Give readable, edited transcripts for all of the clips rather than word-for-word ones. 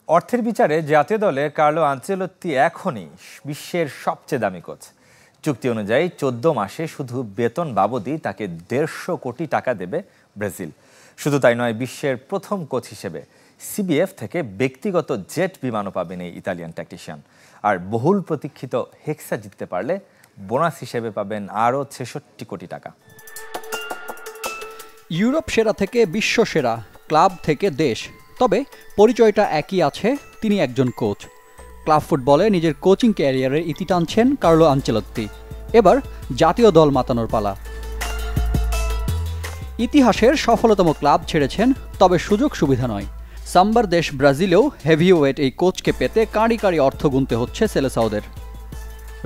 অর্থের বিচারে জাতীয় দলে কার্লো আনচেলত্তি এখনই বিশ্বের সবচেয়ে দামি কোচ। চুক্তি অনুযায়ী 14 মাসে শুধু বেতন বাবদই তাকে 150 কোটি টাকা দেবে ব্রাজিল। শুধু তাই নয়, বিশ্বের প্রথম কোচ হিসেবে সিবিএফ থেকে ব্যক্তিগত জেট বিমানও পাবেন এই ইতালিয়ান ট্যাকটিশিয়ান। আর বহুল প্রতীক্ষিত হেক্সা জিততে পারলে বোনাস হিসেবে পাবেন আরও 66 কোটি টাকা। ইউরোপ সেরা থেকে বিশ্ব সেরা, ক্লাব থেকে দেশ, তবে পরিচয়টা একই আছে, তিনি একজন কোচ। ক্লাব ফুটবলে নিজের কোচিং ক্যারিয়ারের ইতি টানছেন কার্লো আনচেলত্তি। এবার জাতীয় দল মাতানোর পালা। ইতিহাসের সফলতম ক্লাব ছেড়েছেন, তবে সুযোগ সুবিধা নয়। সাম্বার দেশ ব্রাজিলেও হেভিওয়েট এই কোচকে পেতে কাঁড়ি কাঁড়ি অর্থ গুনতে হচ্ছে সেলেসাওদের।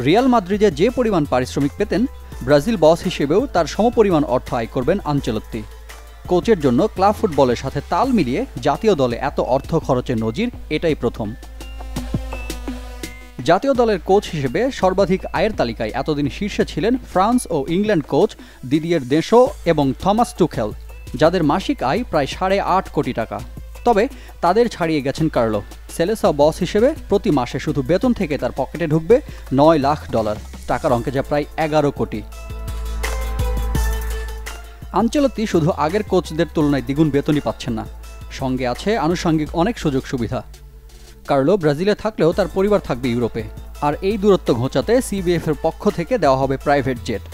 রিয়াল মাদ্রিদে যে পরিমাণ পারিশ্রমিক পেতেন, ব্রাজিল বস হিসেবেও তার সমপরিমাণ অর্থ আয় করবেন আনচেলত্তি। কোচের জন্য ক্লাব ফুটবলের সাথে তাল মিলিয়ে জাতীয় দলে এত অর্থ খরচের নজির এটাই প্রথম। জাতীয় দলের কোচ হিসেবে সর্বাধিক আয়ের তালিকায় এতদিন শীর্ষে ছিলেন ফ্রান্স ও ইংল্যান্ড কোচ দিদিয়ের দেশো এবং থমাস টুখেল, যাদের মাসিক আয় প্রায় 8.5 কোটি টাকা। তবে তাদের ছাড়িয়ে গেছেন কার্লো। সেলেসাও বস হিসেবে প্রতি মাসে শুধু বেতন থেকে তার পকেটে ঢুকবে $9 লাখ, টাকার অঙ্কে যা প্রায় 11 কোটি। আনচেলত্তি শুধু আগের কোচদের তুলনায় দ্বিগুণ বেতনই পাচ্ছেন না, সঙ্গে আছে আনুষঙ্গিক অনেক সুযোগ সুবিধা। কার্লো ব্রাজিলে থাকলেও তার পরিবার থাকবে ইউরোপে, আর এই দূরত্ব ঘোচাতে সিবিএফ এর পক্ষ থেকে দেওয়া হবে প্রাইভেট জেট।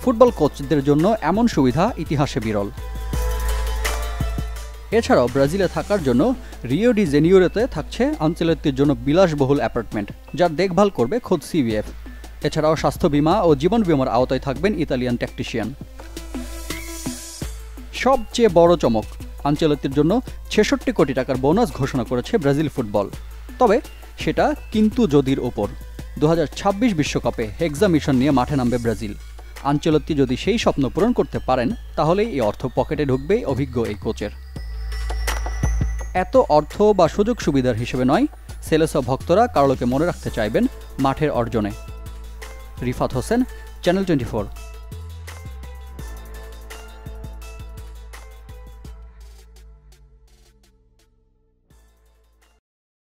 ফুটবল কোচদের জন্য এমন সুবিধা ইতিহাসে বিরল। এছাড়াও ব্রাজিলে থাকার জন্য রিও ডি জেনিউরোতে থাকছে আনচেলত্তির জন্য বিলাসবহুল অ্যাপার্টমেন্ট, যার দেখভাল করবে খোদ সিবিএফ। এছাড়াও স্বাস্থ্য বীমা ও জীবন বীমার আওতায় থাকবেন ইতালিয়ান ট্যাকটিশিয়ান। সবচেয়ে বড় চমক, আনচেলত্তির জন্য 66 কোটি টাকার বোনাস ঘোষণা করেছে ব্রাজিল ফুটবল। তবে সেটা কিন্তু যদির ওপর। 2026 বিশ্বকাপে হেক্সা মিশন নিয়ে মাঠে নামবে ব্রাজিল। আনচেলত্তি যদি সেই স্বপ্ন পূরণ করতে পারেন, তাহলেই এই অর্থ পকেটে ঢুকবে অভিজ্ঞ এই কোচের। এত অর্থ বা সুযোগ সুবিধার হিসেবে নয়, সেলেসাও ভক্তরা কার্লোকে মনে রাখতে চাইবেন মাঠের অর্জনে। রিফাত হোসেন, চ্যানেল 24।